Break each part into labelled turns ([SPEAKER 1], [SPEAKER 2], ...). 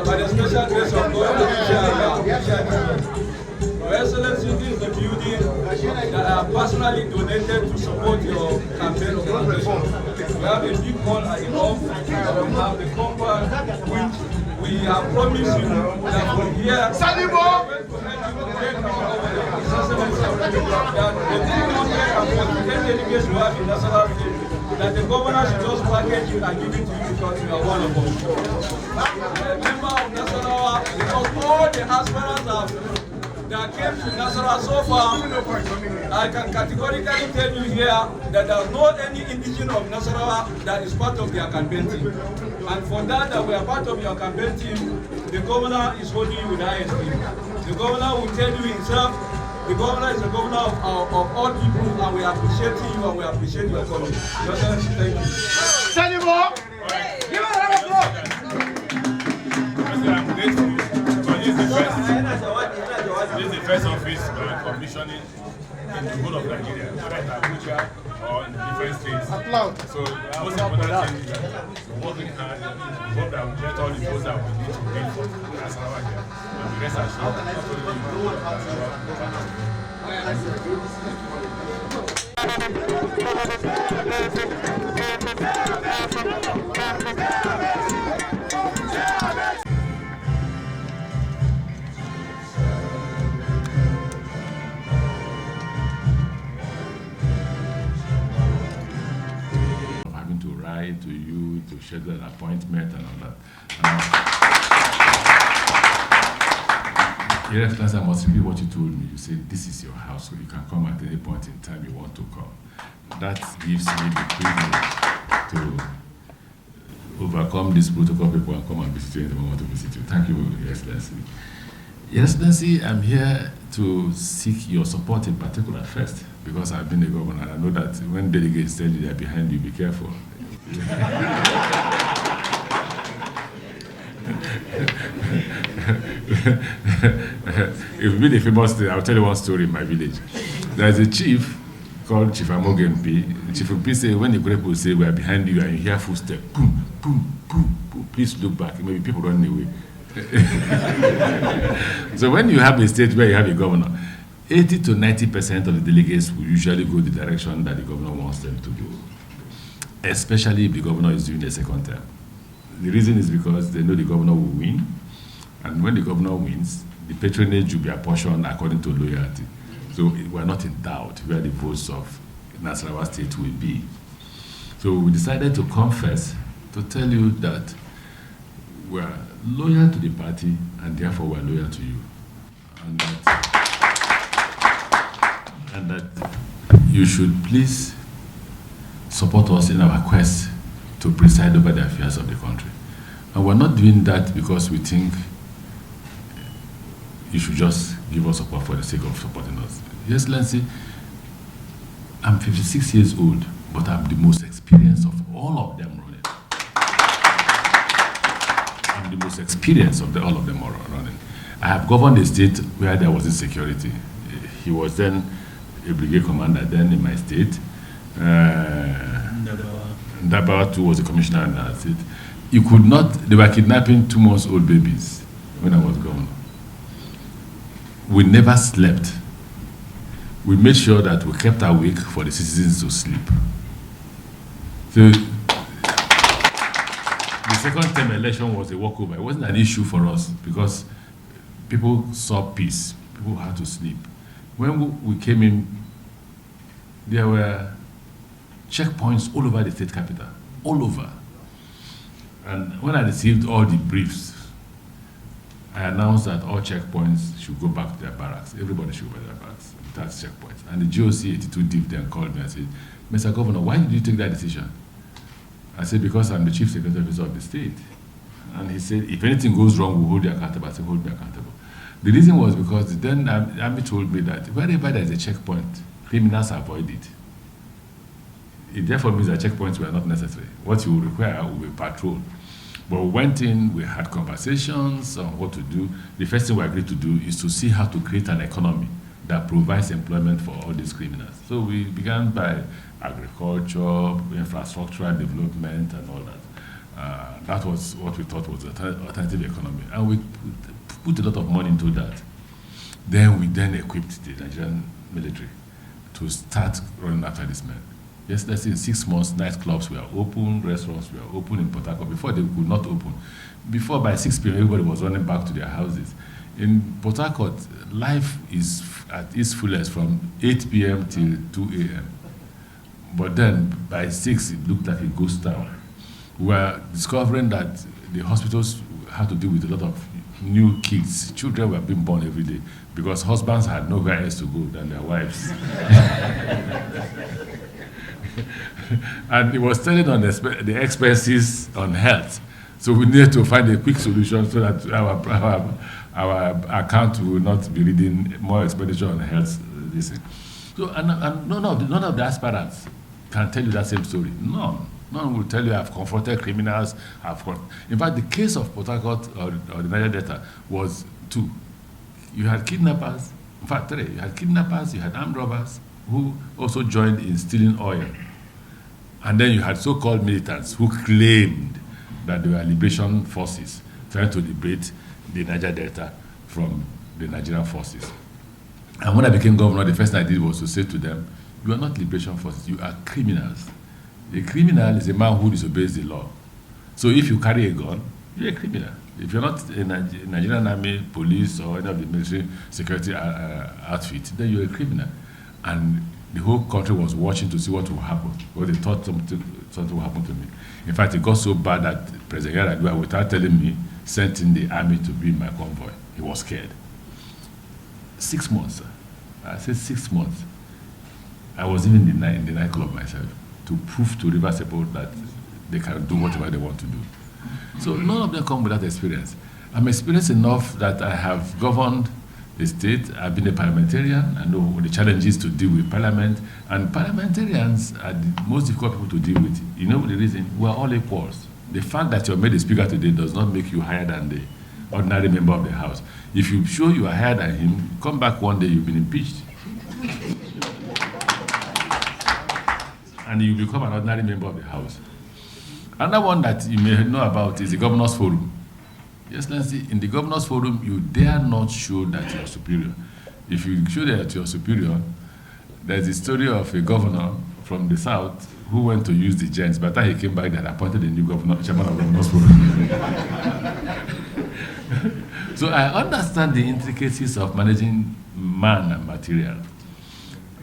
[SPEAKER 1] By the special grace of God, Your Excellency, this is the building that I have personally donated to support your campaign organization. We have a big hall at the home, we have the compound, which we have promised you that from here, that the 248 delegates we have in Nasarawa State, that the governor should just package you and give it to you because you are one of us. A member of Nasarawa, because all the aspirants that came to Nasarawa so far, I can categorically tell you here that there is no any indigene of Nasarawa that is part of their campaign team. And for that we are part of your campaign team, the governor is holding you with high esteem. The governor will tell you himself, the governor is the governor of all people, and we appreciate you and we appreciate your coming. Your Excellency, thank you.
[SPEAKER 2] Sanibó! Give us a round of applause!
[SPEAKER 3] I'm grateful because this is the first office commissioning in the whole of Nigeria, whether it's Abuja or in different states. So most important thing is that we're working hard. We hope that we get all the votes that we need to win for Nasarawa here. And the rest assured that not only we will Nasarawa.
[SPEAKER 4] Having to write to you to schedule an appointment and all that. Your Excellency, I must repeat what you told me. You said this is your house, so you can come at any point in time you want to come. That gives me the privilege to overcome this protocol people and come and visit you when I want to visit you. Thank you, Your Excellency. Your Excellency, I'm here to seek your support in particular first, because I've been a governor. I know that when delegates tell you they're behind you, be careful. If you be the famous thing, I'll tell you one story in my village. There's a chief called Chief Amogempi. Chief Mpi say, when the people say we are behind you and you hear footsteps, boom, boom, boom, boom, please look back. Maybe people run away. So when you have a state where you have a governor, 80 to 90% of the delegates will usually go the direction that the governor wants them to go, especially if the governor is doing a second term. The reason is because they know the governor will win, and when the governor wins, the patronage will be apportioned according to loyalty. So we're not in doubt where the votes of Nasarawa State will be. So we decided to confess, to tell you that we're loyal to the party, and therefore we're loyal to you. and that you should please support us in our quest to preside over the affairs of the country. And we're not doing that because we think you should just give us support for the sake of supporting us. Yes, Excellency, I'm 56 years old, but I'm the most experienced of all of them running. I'm the most experienced of all of them running. I have governed a state where there was insecurity. He was then a brigade commander then in my state. Ndabawa too was a commissioner in that state. You could not, they were kidnapping 2 months old babies when I was governor. We never slept. We made sure that we kept awake for the citizens to sleep. So the second term election was a walkover. It wasn't an issue for us because people saw peace. People had to sleep. When we came in, there were checkpoints all over the state capital, all over. And when I received all the briefs, I announced that all checkpoints should go back to their barracks. Everybody should go back to their barracks. That's checkpoints. And the GOC 82 div then called me and said, Mr. Governor, why did you take that decision? I said, because I'm the chief security officer of the state. And he said, if anything goes wrong, we'll hold you accountable. I said, hold me accountable. The reason was because then the army told me that wherever there's a checkpoint, criminals avoid it. It therefore means that checkpoints were not necessary. What you will require will be patrol. But we went in, we had conversations on what to do. The first thing we agreed to do is to see how to create an economy that provides employment for all these criminals. So we began by agriculture, infrastructural development, and all that. That was what we thought was an alternative economy. And we put a lot of money into that. Then we equipped the Nigerian military to start running after these men. Yes, let's say in 6 months, nightclubs were open, restaurants were open in Port Harcourt. Before, they could not open. Before, by 6 p.m., everybody was running back to their houses. In Port Harcourt, life is at its fullest from 8 p.m. till 2 a.m. But then, by 6, it looked like a ghost town. We were discovering that the hospitals had to deal with a lot of new kids. Children were being born every day because husbands had nowhere else to go than their wives. And it was telling on the expenses on health. So we needed to find a quick solution so that our account will not be reading more expenditure on health. So, and none of the aspirants can tell you that same story. None will tell you I've confronted criminals. In fact, the case of Port Harcourt or the Niger Delta was 2. You had kidnappers, in fact 3. You had kidnappers, you had armed robbers who also joined in stealing oil. And then you had so-called militants who claimed that they were liberation forces trying to liberate the Niger Delta from the Nigerian forces. And when I became governor, the first thing I did was to say to them, you are not liberation forces, you are criminals. A criminal is a man who disobeys the law. So if you carry a gun, you're a criminal. If you're not a Nigerian army, police, or any of the military security outfit, then you're a criminal. And the whole country was watching to see what will happen, because they thought something will happen to me. In fact, it got so bad that President Yar'Adua, without telling me, sent in the army to be in my convoy. He was scared. 6 months, sir. I said 6 months. I was even in the nightclub myself to prove to Rivers people that they can do whatever they want to do. So none of them come with that experience. I'm experienced enough that I have governed the state. I've been a parliamentarian. I know the challenges to deal with parliament. And parliamentarians are the most difficult people to deal with. You know the reason? We're all equals. The fact that you're made a speaker today does not make you higher than the ordinary member of the House. If you show you are higher than him, come back one day, you've been impeached. And you become an ordinary member of the House. Another one that you may know about is the Governor's Forum. Yes, Nancy, in the Governor's Forum, you dare not show that you're superior. If you show that you're superior, there's a story of a governor from the South who went to use the gents. By the time he came back, they had appointed a new chairman of the Governor's Forum. So I understand the intricacies of managing man and material,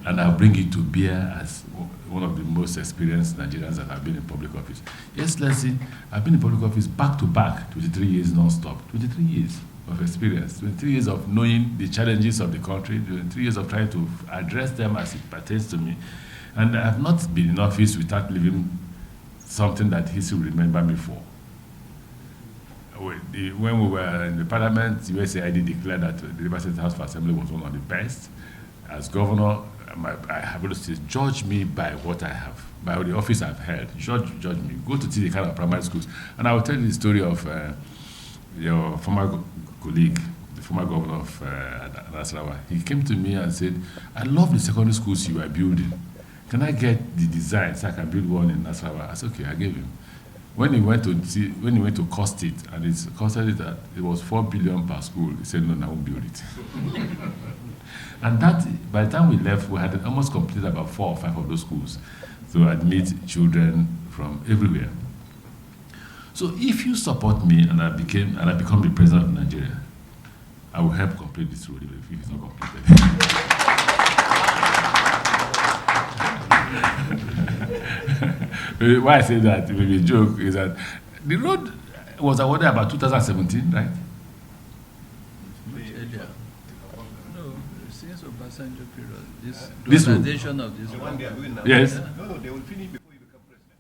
[SPEAKER 4] and I'll bring it to bear as one of the most experienced Nigerians that have been in public office. Yes, let's see, I've been in public office back to back, 23 years non-stop, 23 years. of experience, 23 years of knowing the challenges of the country, 23 years of trying to address them as it pertains to me. And I have not been in office without leaving something that history will remember me for. When we were in the parliament, USAID declared that the River State House of Assembly was one of the best. As governor, I have always said, judge me by what I have, by the office I've held. Judge me. Go to see the kind of primary schools. And I will tell you the story of your former colleague, the former governor of Nasarawa. He came to me and said, I love the secondary schools you are building. Can I get the design so I can build one in Nasarawa? I said, okay, I gave him. When he went to cost it, and it costed it that it was 4 billion per school, he said, no, I won't build it. And that, by the time we left, we had almost completed about 4 or 5 of those schools to admit children from everywhere. So if you support me and I become the president of Nigeria, I will help complete this road if it's not completed. Why I say that, maybe a joke, is that the road was awarded about 2017, right?
[SPEAKER 5] No, since Obasanjo period, this
[SPEAKER 4] dualization
[SPEAKER 5] of this
[SPEAKER 2] one they are doing now.
[SPEAKER 4] Yes.
[SPEAKER 2] No, they will finish before you become president.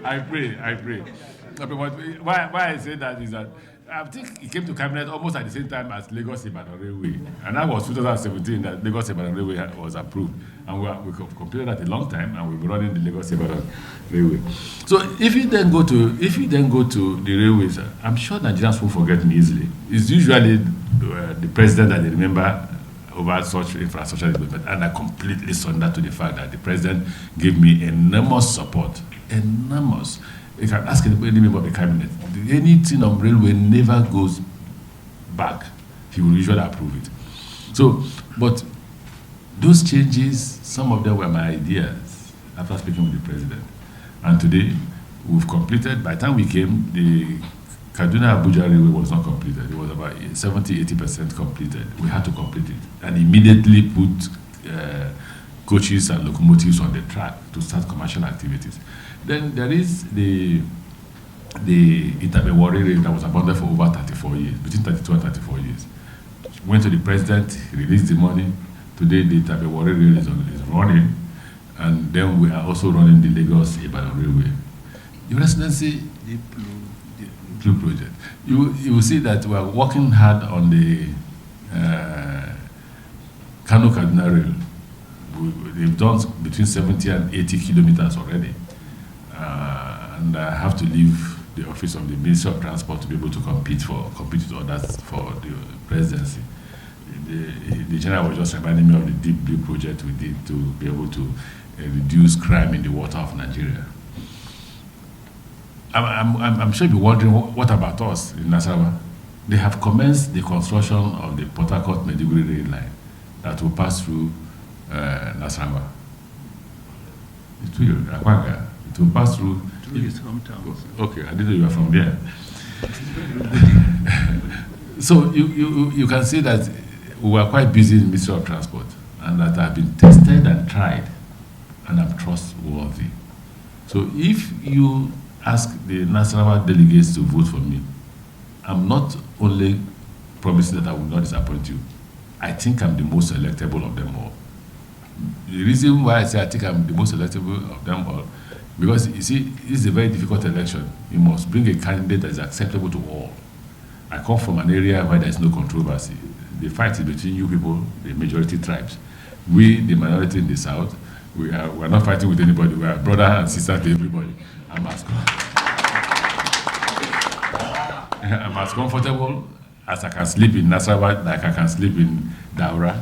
[SPEAKER 4] I pray. But why I say that is that I think he came to cabinet almost at the same time as Lagos-Ibadan Railway. And that was 2017 that Lagos-Ibadan Railway was approved. And we completed that a long time, and we've been running the Lagos-Ibadan Railway. So if you then go to the railways, I'm sure Nigerians won't forget me easily. It's usually the president that they remember over such infrastructure development, and I completely surrender to the fact that the president gave me enormous support. Enormous. You can ask any member of the cabinet. Anything on railway never goes back. He will usually approve it. So, but those changes, some of them were my ideas after speaking with the president. And today, we've completed, by the time we came, the Kaduna-Abuja railway was not completed. It was about 70-80% completed. We had to complete it and immediately put coaches and locomotives on the track to start commercial activities. Then there is the Itabe-Warri rail that was abandoned for over 34 years, between 32 and 34 years. Went to the president, he released the money. Today the Itabe-Warri rail is running, and then we are also running the Lagos-Ibadan railway. Your Excellency, the Blue project. You will see that we are working hard on the Kano-Kaduna rail. They've done between 70 and 80 kilometers already. And I have to leave the office of the Ministry of Transport to be able to compete with others for the presidency. The general was just reminding me of the Deep Blue project we did to be able to reduce crime in the water of Nigeria. I'm sure you'll be wondering, what about us in Nasarawa? They have commenced the construction of the Port Harcourt-Maiduguri rail line that will pass through Nasarawa. It will pass through
[SPEAKER 5] his hometown.
[SPEAKER 4] Okay, I didn't know you were from there. So you can see that we were quite busy in the Ministry of Transport, and that I've been tested and tried, and I'm trustworthy. So if you ask the Nasarawa delegates to vote for me, I'm not only promising that I will not disappoint you, I think I'm the most electable of them all. The reason why I say I think I'm the most electable of them all, because you see, it's a very difficult election. You must bring a candidate that is acceptable to all. I come from an area where there is no controversy. The fight is between you people, the majority tribes. We, the minority in the south, we are not fighting with anybody. We are brother and sister to everybody. I'm as comfortable as I can sleep in Nasarawa, like I can sleep in Daura,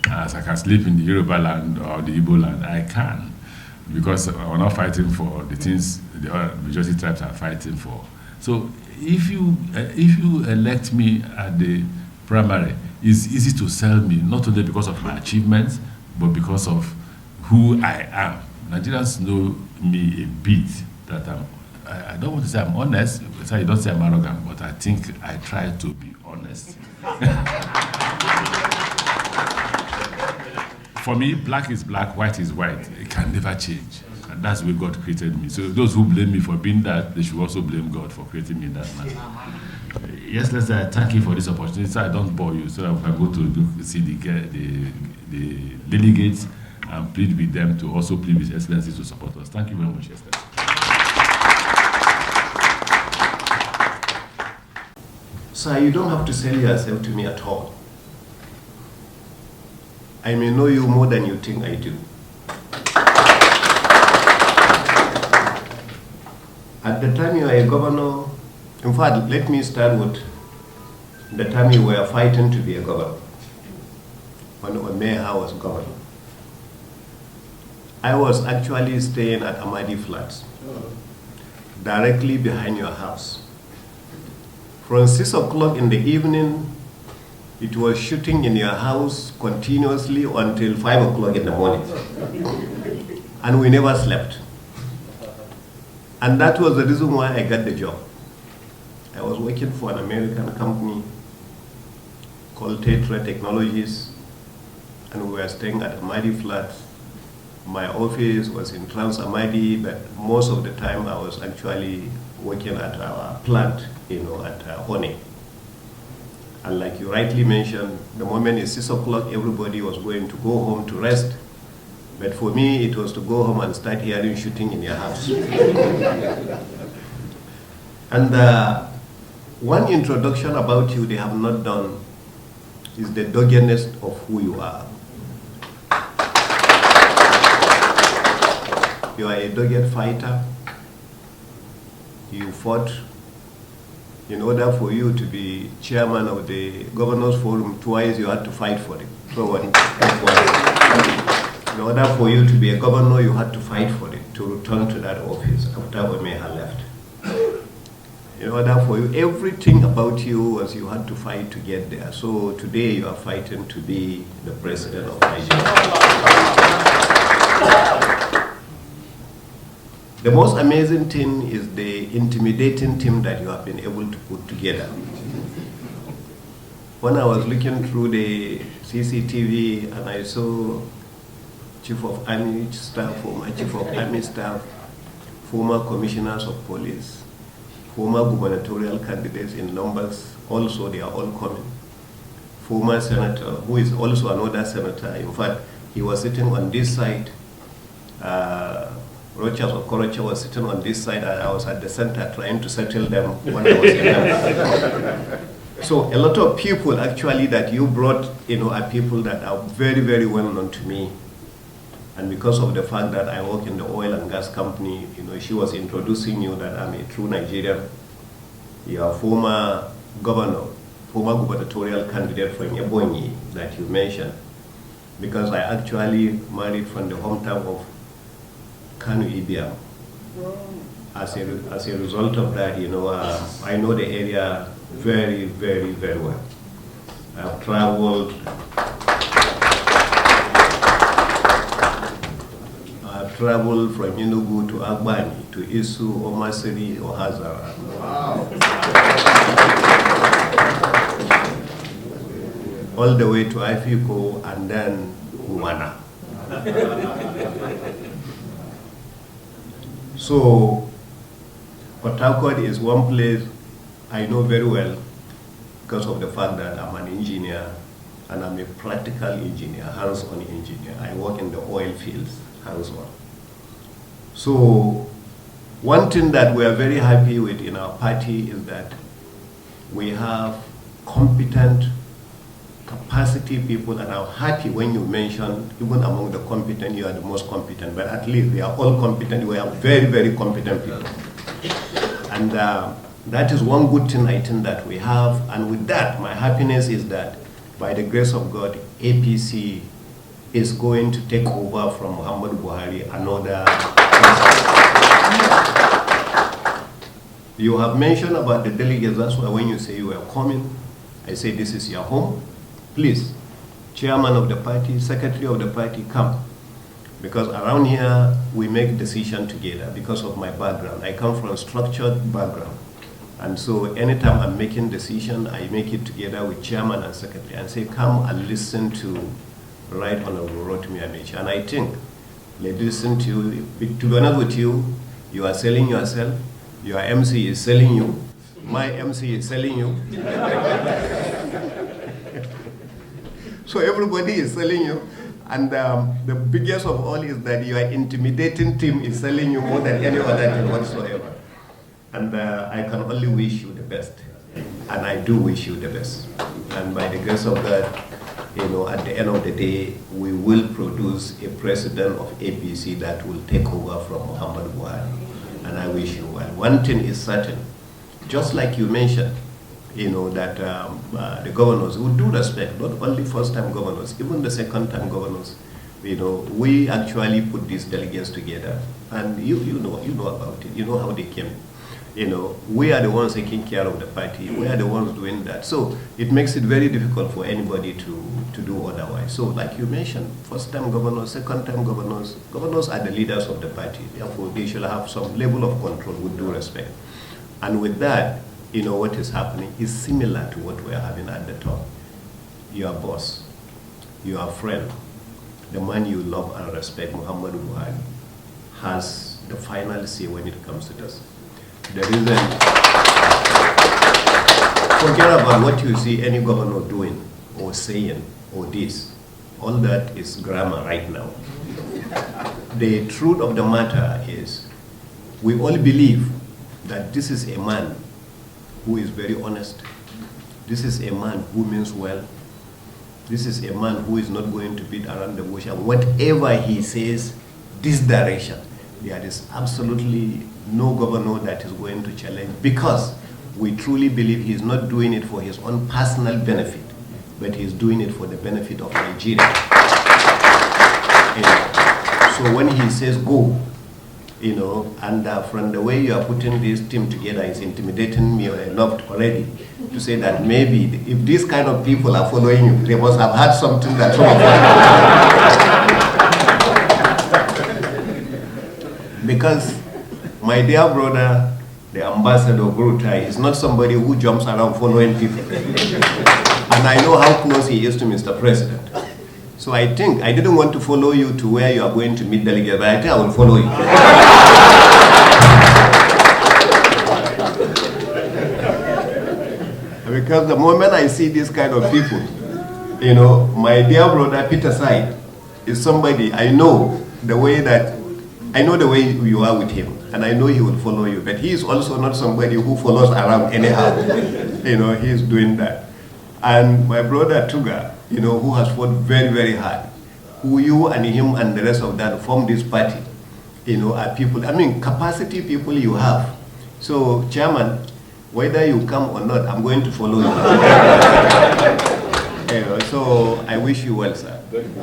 [SPEAKER 4] as I can sleep in the Yoruba land or the Igbo land. I can, because we're not fighting for the things the other majority tribes are fighting for. So if you elect me at the primary, it's easy to sell me, not only because of my achievements, but because of who I am. Nigerians know me a bit, that I don't want to say I'm honest, so I don't say I'm arrogant, but I think I try to be honest. For me, black is black, white is white. It can never change. And that's the way God created me. So those who blame me for being that, they should also blame God for creating me in that manner. Yes, let's say thank you for this opportunity. So I don't bore you. So that if I go to see the delegates and plead with them to also plead with Excellency to support us. Thank you very much, Excellency.
[SPEAKER 6] Sir, you don't have to sell yourself to me at all. I may know you more than you think I do. At the time you were a governor, in fact, let me start with the time you were fighting to be a governor, when Omeha was governor. I was actually staying at Amadi Flats, directly behind your house. From 6 o'clock in the evening, it was shooting in your house continuously until 5 o'clock in the morning. And we never slept. And that was the reason why I got the job. I was working for an American company called Tetra Technologies, and we were staying at Amadi Flats. My office was in Trans Amadi, but most of the time I was actually working at our plant, at Honey. And like you rightly mentioned, the moment it's 6 o'clock, everybody was going to go home to rest. But for me, it was to go home and start hearing shooting in your house. And one introduction about you they have not done is the doggedness of who you are. You are a dogged fighter. You fought. In order for you to be chairman of the Governors Forum twice, you had to fight for it. In order for you to be a governor, you had to fight for it, to return to that office after Omeha left. In order for you, everything about you was you had to fight to get there. So today you are fighting to be the president of Nigeria. The most amazing thing is the intimidating team that you have been able to put together. When I was looking through the CCTV and I saw Chief of Army staff, former Chief of Army staff, former commissioners of police, former gubernatorial candidates in numbers, also they are all coming. Former senator, who is also another senator, in fact, he was sitting on this side. Rochas Okorocha was sitting on this side, and I was at the center trying to settle them when I was in them. So a lot of people actually that you brought, are people that are very, very well known to me. And because of the fact that I work in the oil and gas company, she was introducing you that I'm a true Nigerian. You are former governor, former gubernatorial candidate from Ebonyi that you mentioned. Because I actually married from the hometown of Kanu Ibiam. As a result of that, I know the area very, very, very well. I've traveled from Enugu to Agbani, to Isu, Omasiri, Ohazara. Wow. All the way to Ifiko and then Umana. So, Port Harcourt is one place I know very well because of the fact that I'm an engineer and I'm a practical engineer, hands-on engineer. I work in the oil fields, hands-on. So, one thing that we are very happy with in our party is that we have competent, capacity people, and I'm happy when you mention, even among the competent, you are the most competent, but at least we are all competent. We are very, very competent people. And that is one good thing I think that we have. And with that, my happiness is that by the grace of God, APC is going to take over from Muhammadu Buhari another. You have mentioned about the delegates. That's why when you say you are coming, I say this is your home. Please, chairman of the party, secretary of the party, come. Because around here, we make decisions together because of my background. I come from a structured background. And so anytime I'm making decision, I make it together with chairman and secretary and say, come and listen to Right Honorable Rotimi Amaechi. And I think listen to you. To be honest with you, you are selling yourself. Your MC is selling you. My MC is selling you. So everybody is selling you. And the biggest of all is that your intimidating team is selling you more than any other team whatsoever. And I can only wish you the best. And I do wish you the best. And by the grace of God, you know, at the end of the day, we will produce a president of APC that will take over from Muhammad Buhari. And I wish you well. One thing is certain, just like you mentioned, you know, that the governors, with due respect, not only first-time governors, even the second-time governors, you know, we actually put these delegates together, and you know about it. You know how they came. You know, we are the ones taking care of the party. We are the ones doing that. So it makes it very difficult for anybody to do otherwise. So, like you mentioned, first-time governors, second-time governors, governors are the leaders of the party. Therefore, they should have some level of control with due respect. And with that, you know, what is happening is similar to what we're having at the top. Your boss, your friend, the man you love and respect, Muhammad Buhari, has the final say when it comes to this. The reason, forget about what you see any governor doing or saying or this. All that is grammar right now. The truth of the matter is, we all believe that this is a man who is very honest. This is a man who means well. This is a man who is not going to beat around the bush. And whatever he says, this direction, there is absolutely no governor that is going to challenge, because we truly believe he is not doing it for his own personal benefit, but he is doing it for the benefit of Nigeria. So when he says go, you know, and from the way you are putting this team together is intimidating me enough already to say that maybe if these kind of people are following you, they must have had something that because my dear brother, the ambassador Grutai, is not somebody who jumps around following people. And I know how close he is to Mr. President. So I think, I didn't want to follow you to where you are going to meet delegates, but I think I will follow you. Because the moment I see this kind of people, you know, my dear brother Peter Side is somebody I know the way you are with him, and I know he will follow you. But he is also not somebody who follows around anyhow. You know, he is doing that. And my brother Tuga, you know, who has fought very, very hard, who you and him and the rest of that form this party, you know, are people, I mean, capacity people you have. So, Chairman, whether you come or not, I'm going to follow you. You know, so I wish you well, sir.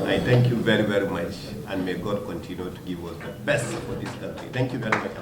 [SPEAKER 6] I thank you very, very much, and may God continue to give us the best for this country. Thank you very much.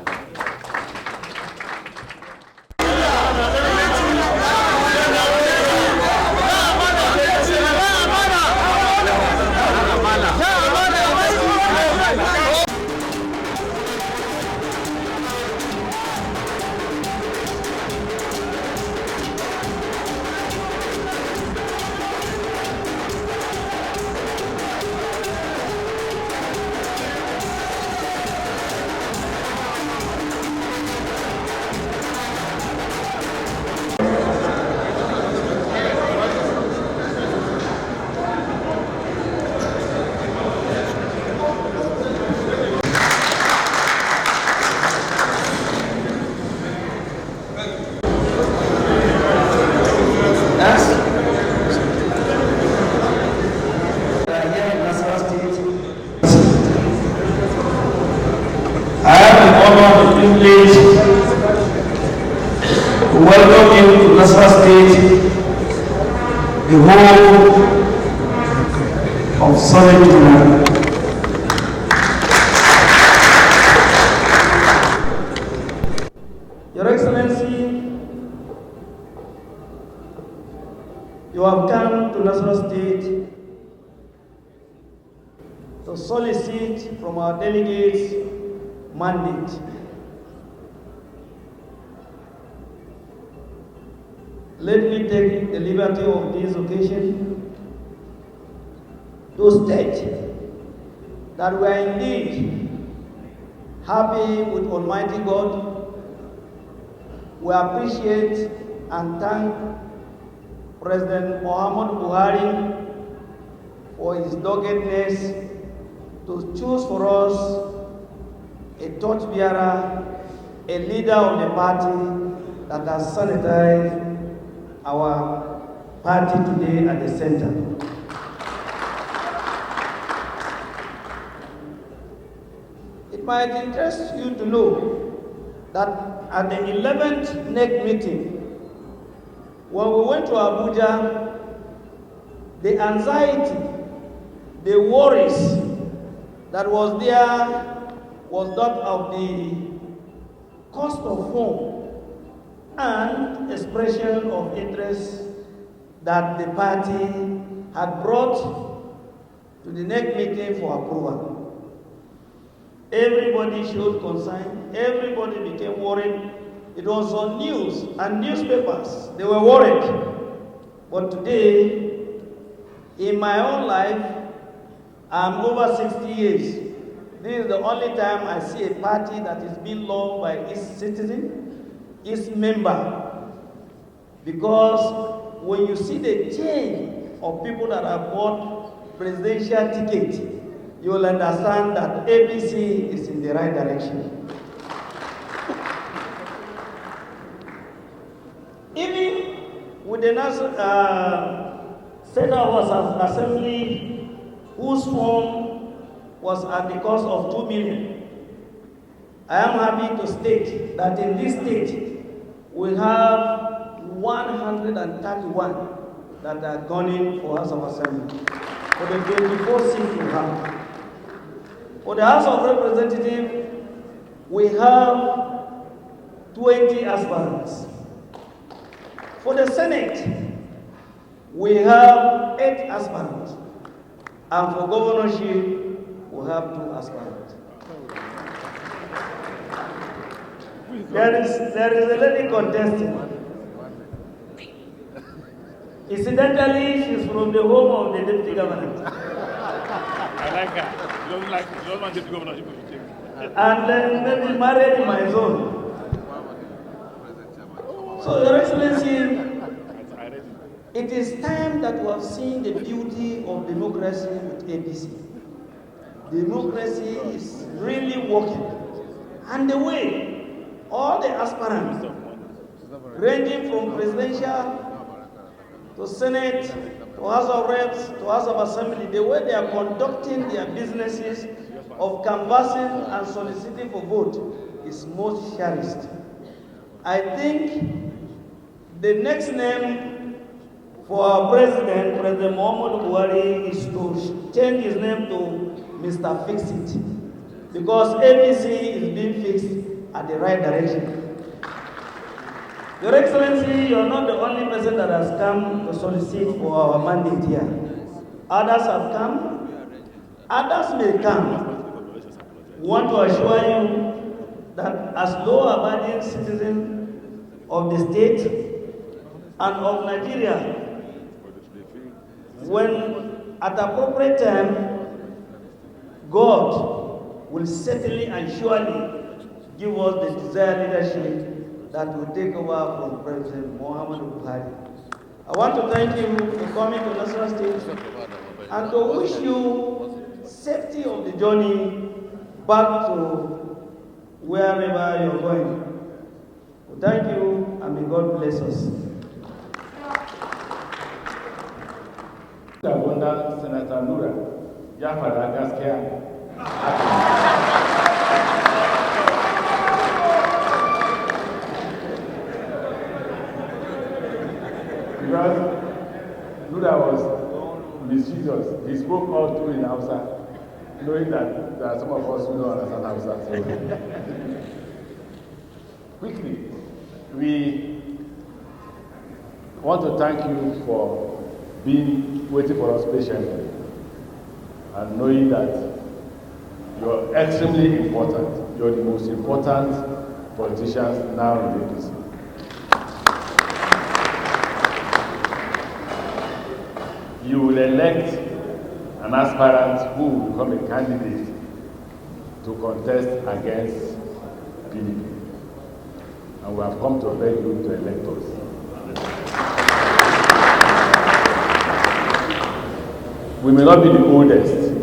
[SPEAKER 7] Welcome you to Nasarawa State, the home of Sanitizing. Your Excellency, you have come to Nasarawa State to solicit from our delegates mandate. Let me take the liberty of this occasion to state that we are indeed happy with Almighty God. We appreciate and thank President Muhammadu Buhari for his doggedness to choose for us a torchbearer, a leader of the party that has sanitized our party today at the center. It might interest you to know that at the 11th NEC meeting, when we went to Abuja, the anxiety, the worries that was there was that of the cost of home and expression of interest that the party had brought to the NEC meeting for approval. Everybody showed concern, everybody became worried. It was on news and newspapers, they were worried. But today, in my own life, I'm over 60 years. This is the only time I see a party that is being loved by its citizen, its member. Because when you see the change of people that have bought presidential ticket, you will understand that APC is in the right direction. Even with the State House of Assembly, whose form was at the cost of 2 million. I am happy to state that in this state, we have 131 that are gunning for House of Assembly, for the 24 seats we have. For the House of Representatives, we have 20 aspirants. For the Senate, we have 8 aspirants. And for governorship, we have 2 aspirants. There is a lady contesting. Incidentally, she's from the home of the deputy governor.
[SPEAKER 3] I like her. You don't want deputy governor.
[SPEAKER 7] And then maybe married in my zone. So, Your Excellency, it is time that we have seen the beauty of democracy with APC. Democracy is really working. And the way all the aspirants, ranging from presidential to Senate, to House of Reps, to House of Assembly, the way they are conducting their businesses of canvassing and soliciting for vote is most cherished. I think the next name for our president, President Muhammadu Buhari, is to change his name to Mr. Fix-It, because APC is being fixed at the right direction. Your Excellency, you are not the only person that has come to solicit for our mandate here. Others have come, others may come. We want to assure you that as law-abiding citizens of the state and of Nigeria, when at appropriate time, God will certainly and surely give us the desired leadership that will take over from President Muhammadu Buhari. I want to thank you for coming to Nasarawa State and to wish you safety of the journey back to wherever you're going. Thank you, and may God bless us.
[SPEAKER 4] Senator Nura, ya faɗa gaskiya. Because Nura was mischievous. He spoke all through in Hausa, knowing that there are some of us who don't understand Hausa. So. Quickly, we want to thank you for waiting for us patiently and knowing that you're extremely important. You're the most important politicians now in the APC. You will elect
[SPEAKER 3] an aspirant who will become a candidate to contest against PDP. And we have come to beg you to elect us. We may not be the oldest,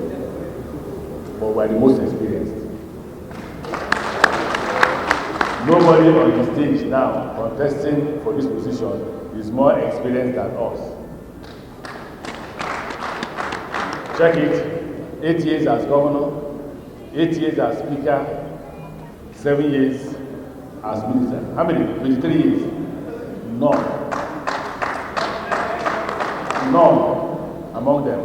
[SPEAKER 3] but we are the most experienced. Nobody on the stage now contesting for this position is more experienced than us. Check it. 8 years as governor, 8 years as speaker, 7 years as minister. How many? 23 years? None. None among them.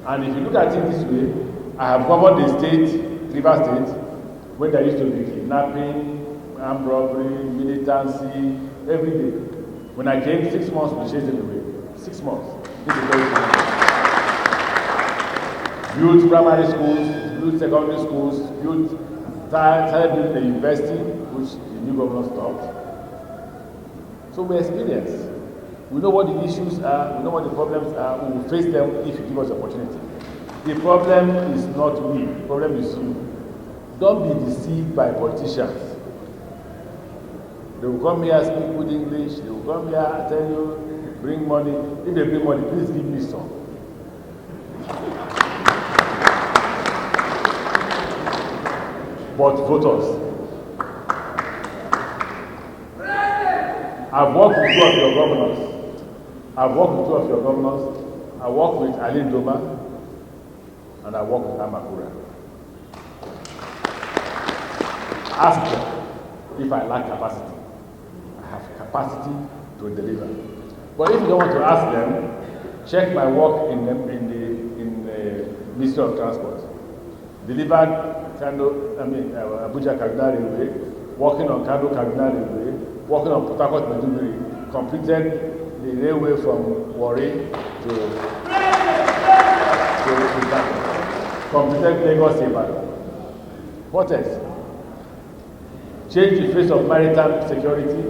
[SPEAKER 3] And if you look at it this way, I have governed the state, Rivers State, where there used to be kidnapping, armed robbery, militancy, every day. When I came, 6 months, we chased them away. 6 months. This is very simple. Built primary schools, built secondary schools, started building the university, which the new governor stopped. So we're experienced. We know what the issues are, we know what the problems are, we will face them if you give us the opportunity. The problem is not we, the problem is you. Don't be deceived by politicians. They will come here, speak good English, they will come here and tell you, bring money. If they bring money, please give me some. But voters, I've worked with 2 of your governors. I've worked with 2 of your governors. I worked with Ali Doma and I worked with Amakura. Ask them if I lack capacity. I have capacity to deliver. But if you don't want to ask them, check my work in the Ministry of Transport. Delivered Abuja Kaduna Railway, working on Kano Kaduna Railway, working on Port Harcourt Maiduguri, completed the railway from Warri to completed Lagos Ibadan. What else? Changed the face of maritime security,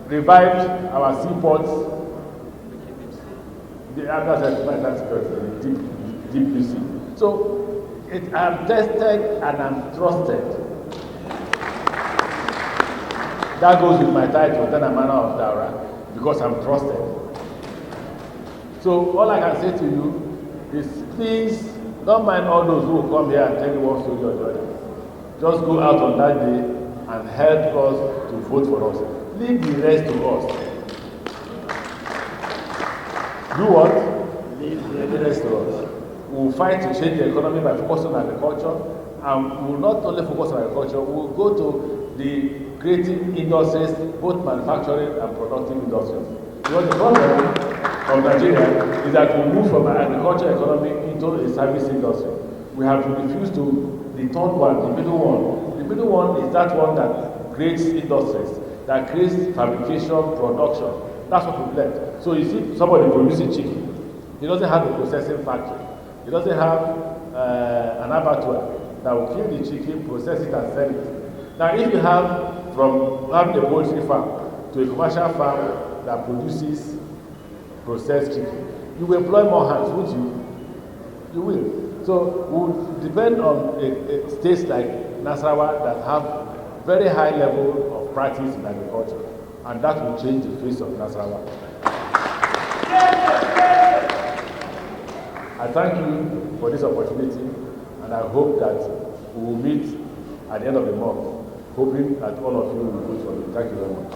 [SPEAKER 3] revived our seaports, the other maritime security, deep blue sea. So I'm tested and I'm trusted. That goes with my title, then a manner of Dara, because I'm trusted. So all I can say to you is please don't mind all those who will come here and tell you what story you're doing. Just go out on that day and help us to vote for us. Leave the rest to us. Do what? Leave the rest to us. We will fight to change the economy by focusing on agriculture, and we will not only focus on agriculture, we will go to the creating industries, both manufacturing and productive industries. Because the problem of Nigeria is that we move from an agriculture economy into a service industry. We have to refuse to the third one, the middle one. The middle one is that one that creates industries, that creates fabrication, production. That's what we left. So you see somebody producing chicken. He doesn't have a processing factory. He doesn't have an abattoir that will kill the chicken, process it and sell it. Now if you have from having a poultry farm to a commercial farm that produces processed chicken, you will employ more hands, won't you? You will. So we will depend on states like Nasarawa that have very high level of practice in agriculture, and that will change the face of Nasarawa. I thank you for this opportunity, and I hope that we will meet at the end of the month, hoping that all of you will vote for me. Thank you very much.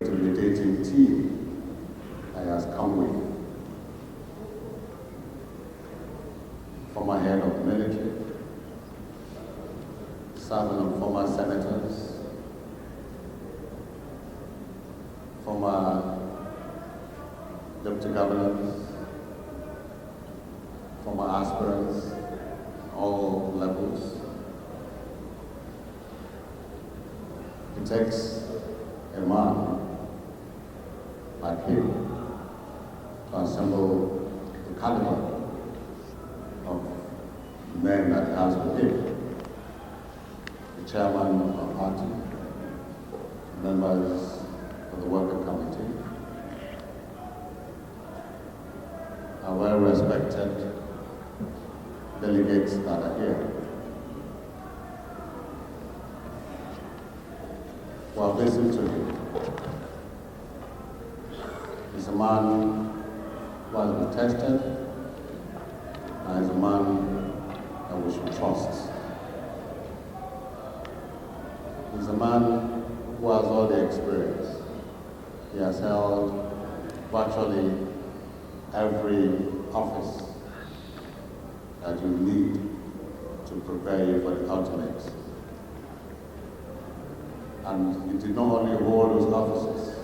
[SPEAKER 8] To the dating team I has come with. Former head of military, serving on former senators, former deputy governors, former aspirants, all levels. It takes a man like him to assemble the caliber of men that he has with him. The chairman of our party, members of the working committee, well-respected delegates that are here. We have listened to him. He's a man who has been tested, and he's a man that we should trust. He's a man who has all the experience. He has held virtually every office that you need to prepare you for the ultimate. And he did not only hold those offices,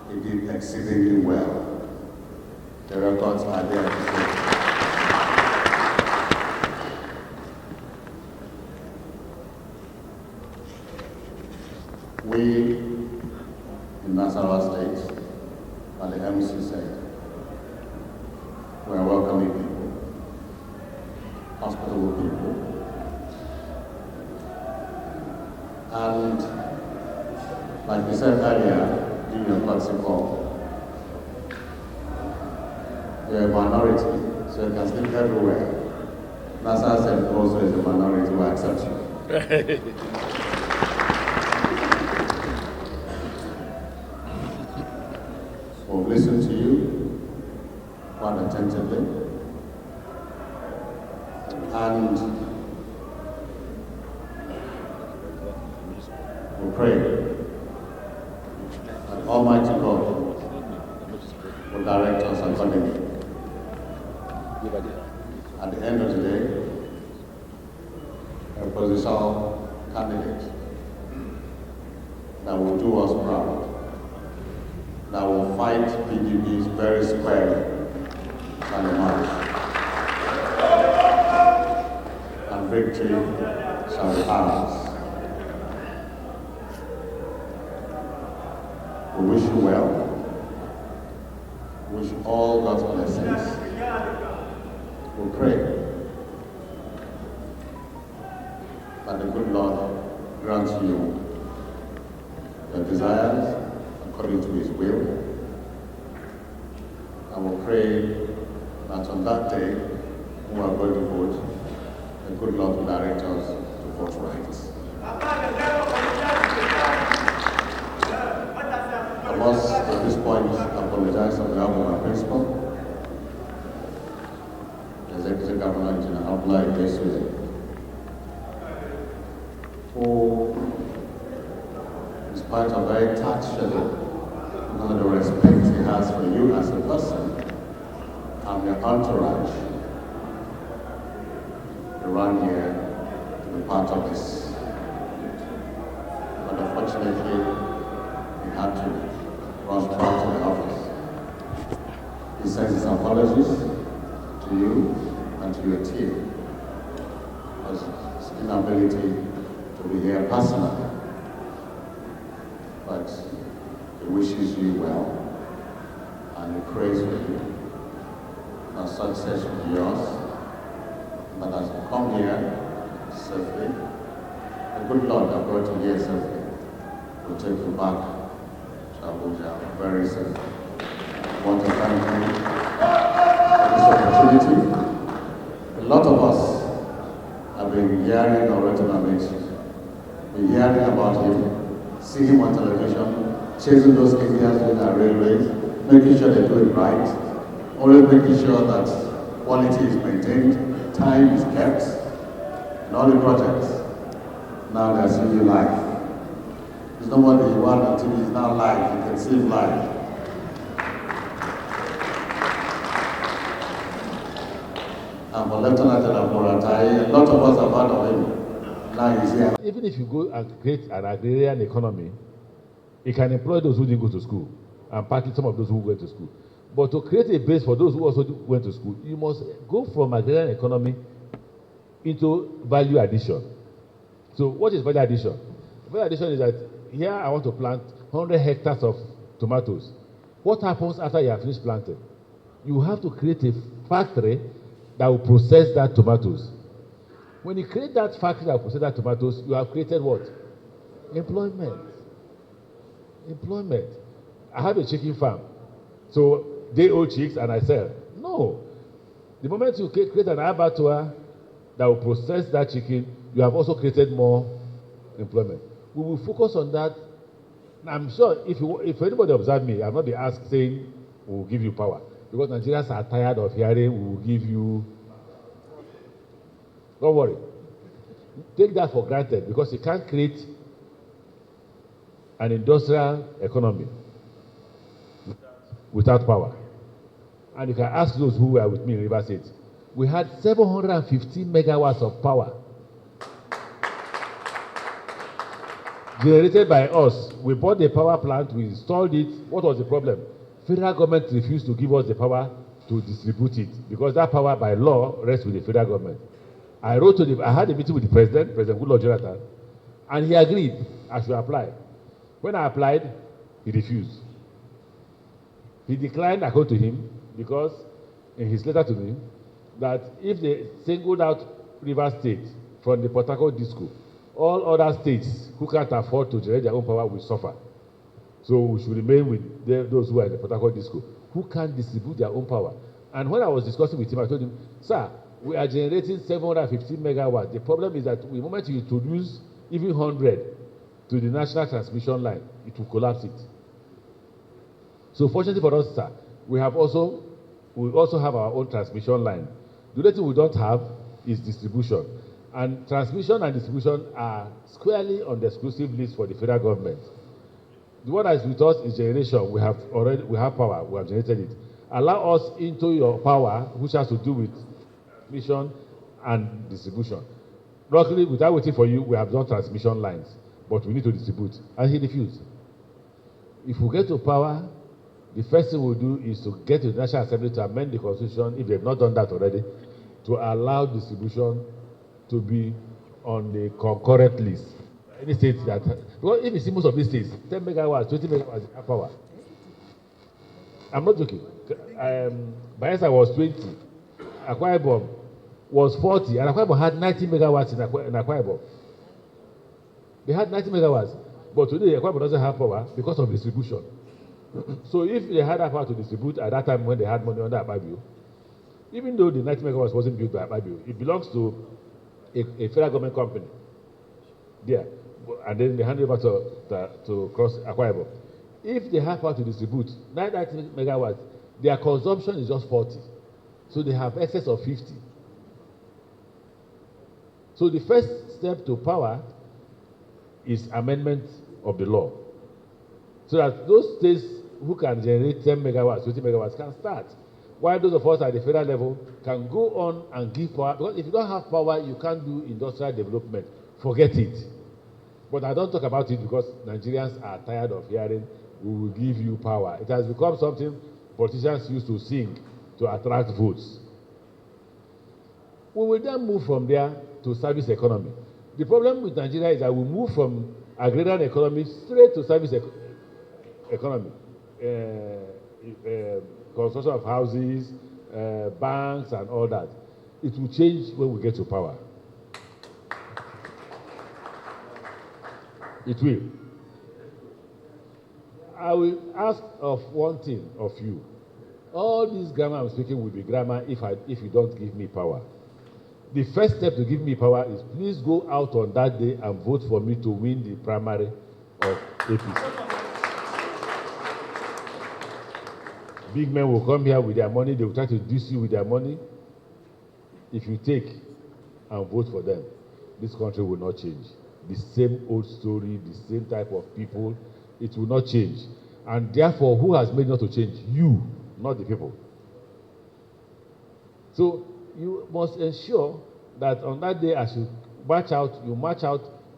[SPEAKER 8] he did exceedingly well. The records are there to say. We in Nasarawa State, and the MC said, we are welcoming people, hospitable people, and like we said earlier, in your courtesy call, you're a minority, so you can sleep everywhere. Nasarawa State also is a minority who accepts you. We'll listen to you quite attentively, and we pray that Almighty God will direct us accordingly. At the end of the day, a presidential candidate that will do us proud, that will fight PDP's very squarely and march. And victory shall be ours. We wish you well. We wish you all God's blessings. We pray that the good Lord grants you your desires according to his will. And we pray that on that day, we are going to vote, the good Lord will direct us to vote right. I must, at this point, apologize on behalf of my principal, the Executive Governor, Engineer Sule, who, despite a very tight schedule, and the respect he has for you as a person and your entourage, to run here to be part of this. But unfortunately, he had to rush back to the office. He sends his apologies to you and to your team for his inability to be here personally. But he wishes you well, and he prays for you. That success will be yours. But as you come here safely, the good Lord that brought you here safely will take you back to Abuja very safely. I want to thank you for this opportunity. A lot of us have been hearing of Rotimi Amaechi, been hearing about him, seeing him on television, chasing those Indians with our railways, making sure they do it right, always making sure that quality is maintained, time is kept, and all the projects. Now they're seeing you live. There's nobody you want on TV is now live, you can see him live. And for Lieutenant General Moratai, a lot of us have heard of him. Now he's here.
[SPEAKER 9] Even if you go and create an agrarian economy, it can employ those who didn't go to school and partly some of those who went to school. But to create a base for those who also went to school, you must go from agrarian economy into value addition. So what is value addition? Value addition is that here I want to plant 100 hectares of tomatoes. What happens after you have finished planting? You have to create a factory that will process that tomatoes. When you create that factory that will process that tomatoes, you have created what? Employment. Employment. I have a chicken farm. So day-old chicks and I sell. No. The moment you create an abattoir that will process that chicken, you have also created more employment. We will focus on that. I'm sure if anybody observe me, I'll not be asked saying we will give you power. Because Nigerians are tired of hearing we will give you. Don't worry. Take that for granted because you can't create an industrial economy without power. And you can ask those who were with me in River State. We had 750 megawatts of power generated by us. We bought the power plant, we installed it. What was the problem? Federal government refused to give us the power to distribute it because that power by law rests with the federal government. I had a meeting with the President Goodluck Jonathan, and he agreed I should apply. When I applied, he refused. He declined, according to him, because in his letter to me, that if they singled out River State from the Port Harcourt Disco, all other states who can't afford to generate their own power will suffer. So we should remain with those who are in the Port Harcourt Disco, who can't distribute their own power. And when I was discussing with him, I told him, sir, we are generating 750 megawatts. The problem is that the moment you introduce even 100 to the national transmission line, it will collapse it. So fortunately for us, sir, we also have our own transmission line. The only thing we don't have is distribution. And transmission and distribution are squarely on the exclusive list for the federal government. The one that is with us is generation. We have power, we have generated it. Allow us into your power, which has to do with transmission and distribution. Luckily, without waiting for you, we have done transmission lines, but we need to distribute. And he refused. If we get to power, the first thing we'll do is to get to the National Assembly to amend the Constitution, if they've not done that already, to allow distribution to be on the concurrent list. Any state that, because if you see most of these states, 10 megawatts, 20 megawatts have power. I'm not joking. Bayelsa was 20, Akwa Ibom was 40, and Akwa Ibom had 90 megawatts in Akwa Ibom. They had 90 megawatts, but today Akwa Ibom doesn't have power because of distribution. So if they had that power to distribute at that time when they had money under Akpabio, even though the 90 megawatts wasn't built by Akpabio, it belongs to a federal government company there, and then they hand it over to cross Akwa Ibom. If they have power to distribute 90 megawatts, their consumption is just 40. So they have excess of 50. So the first step to power is amendment of the law. So that those states who can generate 10 megawatts, 20 megawatts can start. While those of us at the federal level can go on and give power. Because if you don't have power, you can't do industrial development. Forget it. But I don't talk about it because Nigerians are tired of hearing, we will give you power. It has become something politicians used to sing to attract votes. We will then move from there to service economy. The problem with Nigeria is that we move from agrarian economy straight to service economy. Construction of houses, banks, and all that. It will change when we get to power. It will. I will ask of one thing of you. All this grammar I'm speaking will be grammar if you don't give me power. The first step to give me power is please go out on that day and vote for me to win the primary of APC. Big men will come here with their money, they will try to induce you with their money. If you take and vote for them, this country will not change. The same old story, the same type of people, it will not change. And therefore, who has made not to change? You, not the people. So you must ensure that on that day, as you march out,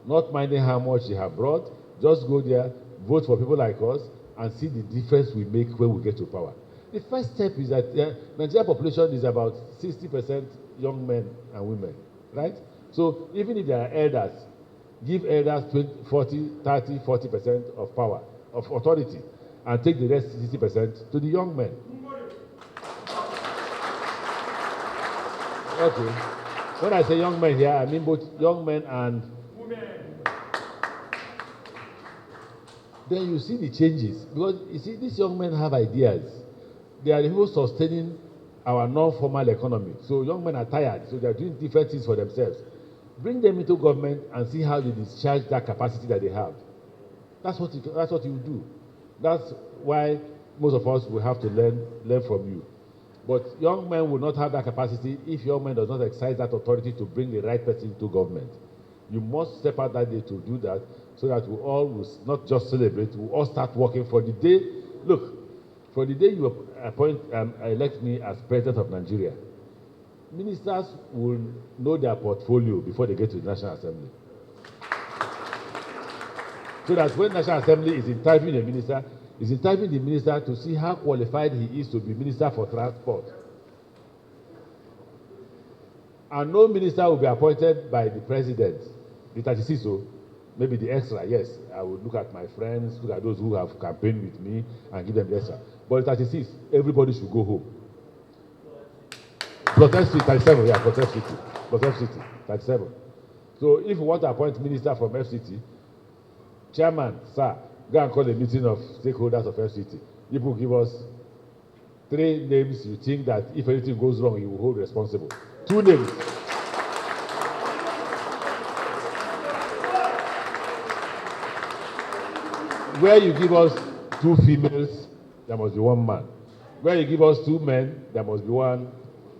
[SPEAKER 9] not minding how much you have brought, just go there, vote for people like us, and see the difference we make when we get to power. The first step is that Nigerian population is about 60% young men and women, right? So even if there are elders, give elders 40% of power, of authority, and take the rest 60% to the young men. Okay. When I say young men here, I mean both young men and women. Then you see the changes. Because you see, these young men have ideas. they are the people sustaining our non-formal economy. So young men are tired, so they are doing different things for themselves. Bring them into government and see how they discharge that capacity that they have. That's what you do. That's why most of us will have to learn from you. But young men will not have that capacity if young men does not exercise that authority to bring the right person into government. You must step out that day to do that, so that we all will not just celebrate, we all start working for the day. Look, for the day you elect me as president of Nigeria, ministers will know their portfolio before they get to the National Assembly. So that when National Assembly is interviewing a minister, is interviewing the minister to see how qualified he is to be Minister for Transport. And no minister will be appointed by the president, the 36, so maybe the extra, yes. I would look at my friends, look at those who have campaigned with me and give them the extra. But the 36, everybody should go home. Protest City, 37, yeah, Protest City, 37. So if you want to appoint minister from FCT, chairman, sir, go and call a meeting of stakeholders of FCT. You will give us 3 names you think that if anything goes wrong, you will hold responsible. 2 names. Where you give us 2 females, there must be 1 man. Where you give us 2 men, there must be 1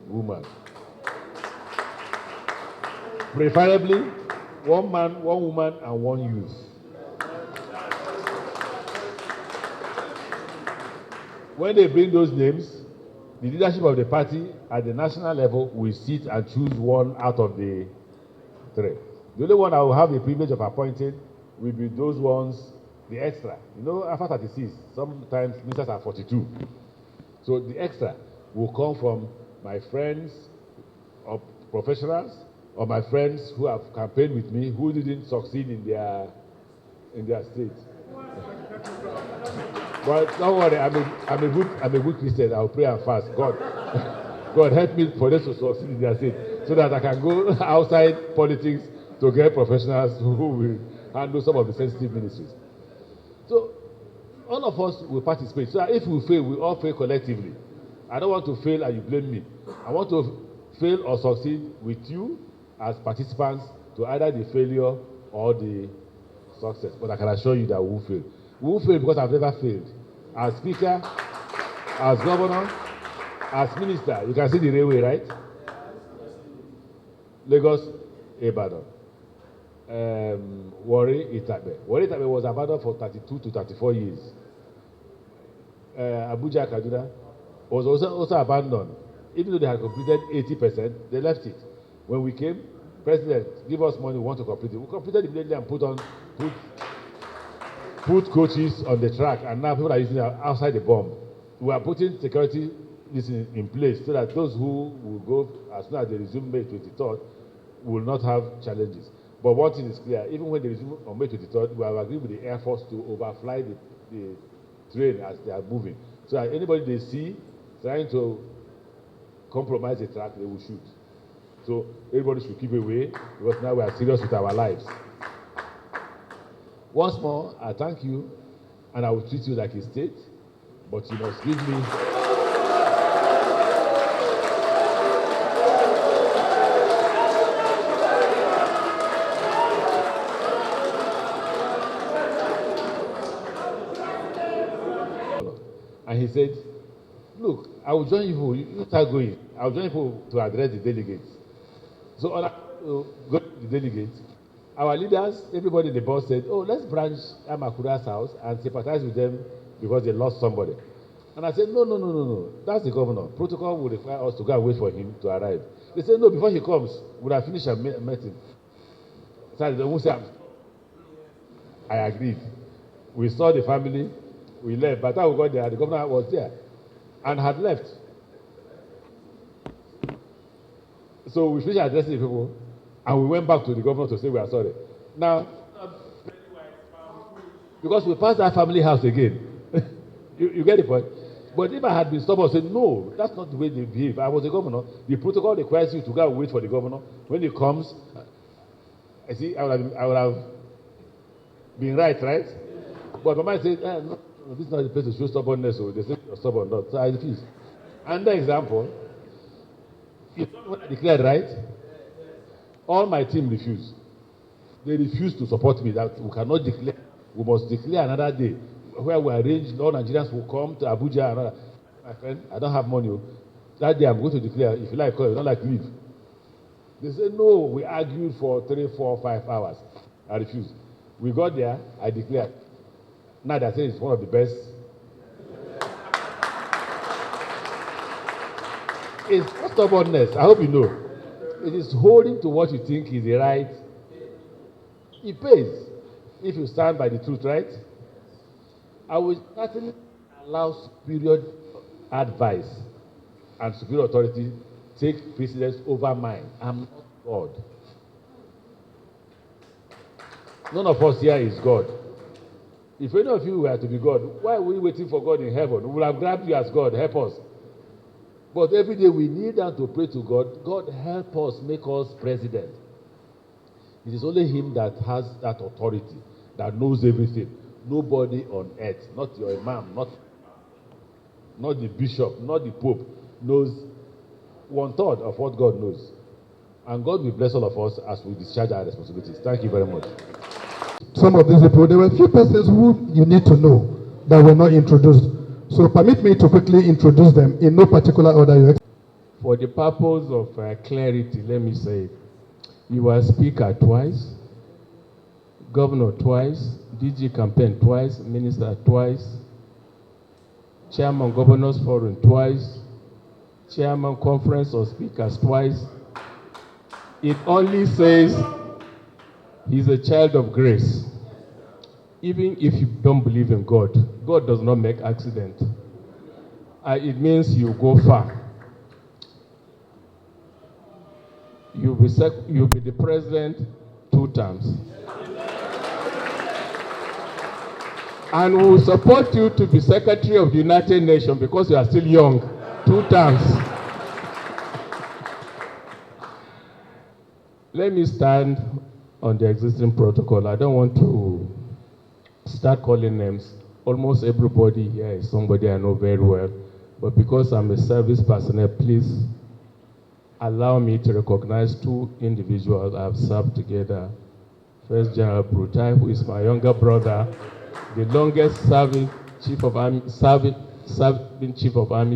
[SPEAKER 9] woman. Preferably 1 man, 1 woman, and 1 youth. When they bring those names, the leadership of the party at the national level will sit and choose 1 out of the 3. The only one I will have the privilege of appointing will be those ones, the extra. You know, after 36, sometimes ministers are 42. So the extra will come from my friends or professionals, or my friends who have campaigned with me who didn't succeed in their state. But don't worry, I'm a good Christian. I'll pray and fast. God help me for them to succeed in their state, so that I can go outside politics to get professionals who will handle some of the sensitive ministries. So all of us will participate. So if we fail, we all fail collectively. I don't want to fail and you blame me. I want to fail or succeed with you as participants to either the failure or the success. But I can assure you that we will fail. We will fail because I've never failed. As speaker, as governor, as minister, you can see the railway, right? Lagos, Ibadan. Warri, Itabe. Warri, Itabe was abandoned for 32 to 34 years. Abuja, Kaduna was also abandoned. Even though they had completed 80%, they left it. When we came, President, give us money, we want to complete it. We completed it immediately and put coaches on the track, and now people are using it outside the bomb. We are putting security in place so that those who will go as soon as they resume May 23rd will not have challenges. But one thing is clear, even when they resume on May 23rd, we have agreed with the Air Force to overfly the train as they are moving. So that anybody they see trying to compromise the track, they will shoot. So everybody should keep away, because now we are serious with our lives. Once more, I thank you, and I will treat you like a state, but you must give me... And he said, look, I will join you, you start going. I will join you to address the delegates. So go to the delegates. Our leaders, everybody in the board said, oh, let's branch Amakura's house and sympathize with them because they lost somebody. And I said, no. That's the governor. Protocol will require us to go and wait for him to arrive. They said, no, before he comes, we'll have finished our meeting. So they won't say, I agreed. We saw the family, we left. By the time we got there, the governor was there and had left. So we finished addressing the people, and we went back to the governor to say we are sorry. Now, because we passed that family house again. you get the point? But if I had been stubborn, saying, no, that's not the way they behave. I was the governor. The protocol requires you to go and wait for the governor. When he comes, I would have been right? But my mind said, no. This is not the place to show stubbornness, so they say you're stubborn, not. So I refuse. Another example, if someone declared right, all my team refused. They refused to support me that we cannot declare, we must declare another day where we arrange, all Nigerians will come to Abuja. And my friend, I don't have money. That day I'm going to declare, if you like, call, if you don't like, leave. They said, no, we argued for 3, 4, 5 hours. I refused. We got there, I declared. Now they say it's one of the best. It's not stubbornness, I hope you know. It is holding to what you think is the right. It pays if you stand by the truth, right? I will certainly allow superior advice and superior authority take precedence over mine. I'm not God. None of us here is God. If any of you were to be God, why are we waiting for God in heaven? We will have grabbed you as God. Help us. But every day we kneel down to pray to God. God, help us, make us president. It is only him that has that authority, that knows everything. Nobody on earth, not your imam, not the bishop, not the pope, knows 1/3 of what God knows. And God will bless all of us as we discharge our responsibilities. Thank you very much.
[SPEAKER 10] Some of these people, there were a few persons who you need to know that were not introduced. So permit me to quickly introduce them in no particular order.
[SPEAKER 11] For the purpose of clarity, let me say, you were speaker twice, governor twice, DG campaign twice, minister twice, chairman governors forum twice, chairman conference of speakers twice. It only says he's a child of grace. Even if you don't believe in God, God does not make accident. It means you go far. You'll be the president 2 times. And we will support you to be secretary of the United Nations because you are still young. 2 times. Let me stand on the existing protocol. I don't want to start calling names. Almost everybody here is somebody I know very well. But because I'm a service personnel, please allow me to recognize 2 individuals I have served together. First, General Brutai, who is my younger brother, the longest serving Chief of Army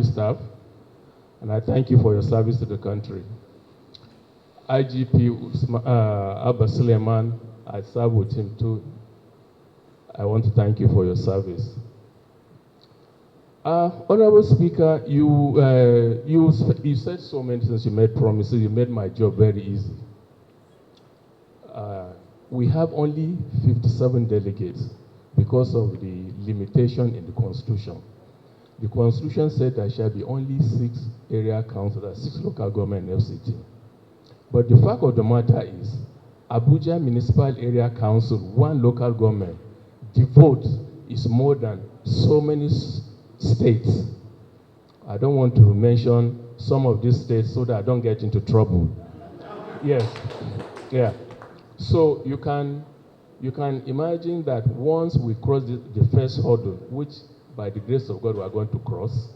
[SPEAKER 11] Staff. And I thank you for your service to the country. IGP Abba Suleiman, I serve with him too. I want to thank you for your service. Honorable Speaker, you said so many things, you made promises, you made my job very easy. We have only 57 delegates because of the limitation in the Constitution. The Constitution said there shall be only 6 area councils, 6 local government and FCT. But the fact of the matter is, Abuja Municipal Area Council, 1 local government, the vote is more than so many states. I don't want to mention some of these states so that I don't get into trouble. Yes, yeah. So you can imagine that once we cross the first hurdle, which by the grace of God we are going to cross,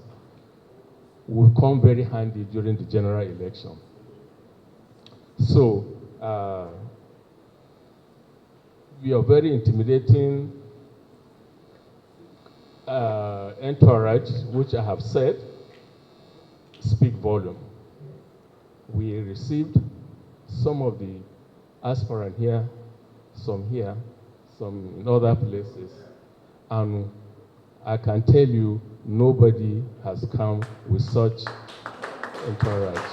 [SPEAKER 11] will come very handy during the general election. So, we are very intimidating entourage, which I have said, speak volume. We received some of the aspirants here, some in other places, and I can tell you nobody has come with such entourage.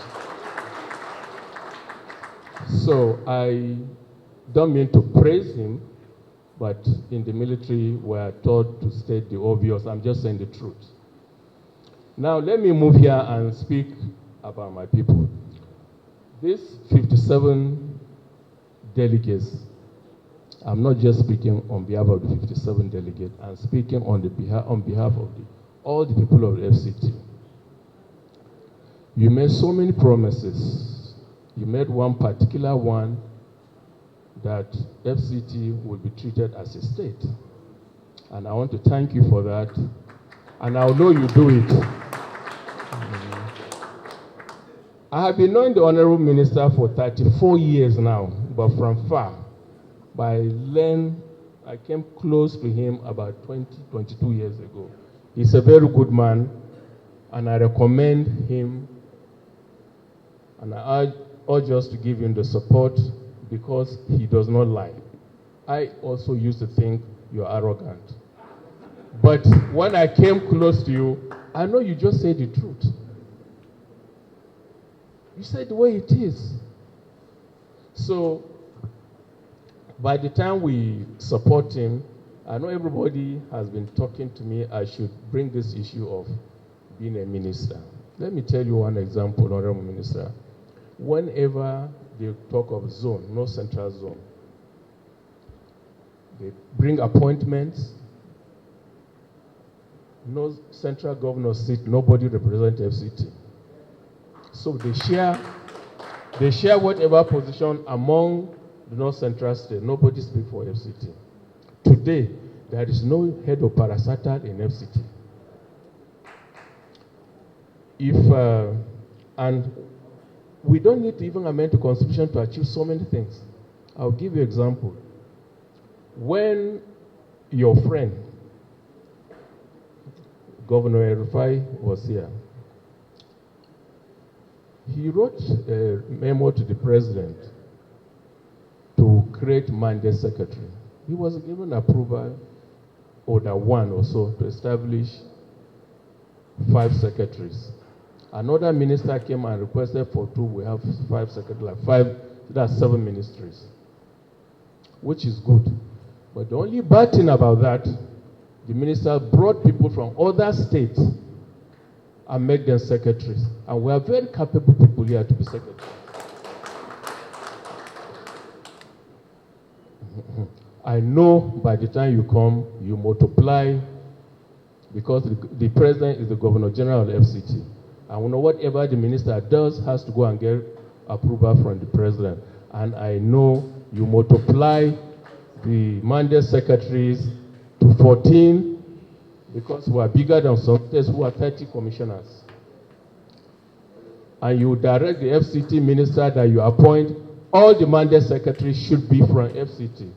[SPEAKER 11] So I don't mean to praise him, but in the military we are taught to state the obvious. I'm just saying the truth. Now let me move here and speak about my people. These 57 delegates, I'm not just speaking on behalf of the 57 delegates, I'm speaking on behalf of all the people of the FCT. You made so many promises. You made one particular one that FCT will be treated as a state. And I want to thank you for that. And I know you do it. I have been knowing the Honorable Minister for 34 years now, but from far. But I came close to him about 22 years ago. He's a very good man, and I recommend him, and I urge us to give him the support because he does not lie. I also used to think you're arrogant. But when I came close to you, I know you just say the truth. You say the way it is. So, by the time we support him, I know everybody has been talking to me, I should bring this issue of being a minister. Let me tell you one example, Honorable Minister. Whenever they talk of zone, no central zone, they bring appointments, no central governor seat, nobody represents FCT. So they share whatever position among the North Central State. Nobody speaks for FCT. Today, there is no head of parastatal in FCT. And we don't need to even amend the Constitution to achieve so many things. I'll give you an example. When your friend, Governor Rufai, was here, he wrote a memo to the president to create mandate secretary. He was given approval, order 1 or so, to establish 5 secretaries. Another minister came and requested for 2. We have 5 secretaries, like 5, that's 7 ministries, which is good. But the only bad thing about that, the minister brought people from other states and made them secretaries. And we are very capable people here to be secretaries. I know by the time you come, you multiply, because the president is the governor general of FCT. And we know whatever the minister does has to go and get approval from the president. And I know you multiply the mandate secretaries to 14, because we are bigger than some states who are 30 commissioners. And you direct the FCT minister that you appoint, all the mandate secretaries should be from FCT.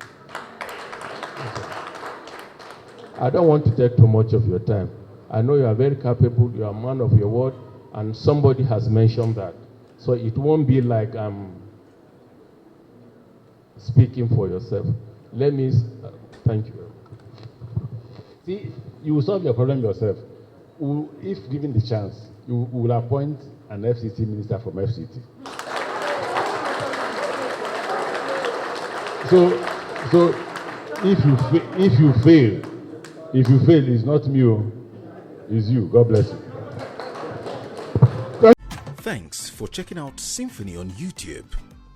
[SPEAKER 11] I don't want to take too much of your time. I know you are very capable, you are a man of your word, and somebody has mentioned that. So it won't be like I'm speaking for yourself. Let me, thank you.
[SPEAKER 9] See, you will solve your problem yourself. If given the chance, you will appoint an FCT minister from FCT. So if you fail, it's not me, it's you. God bless you.
[SPEAKER 12] Thanks for checking out SYMFONI on YouTube.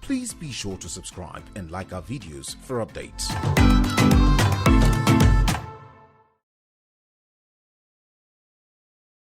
[SPEAKER 12] Please be sure to subscribe and like our videos for updates.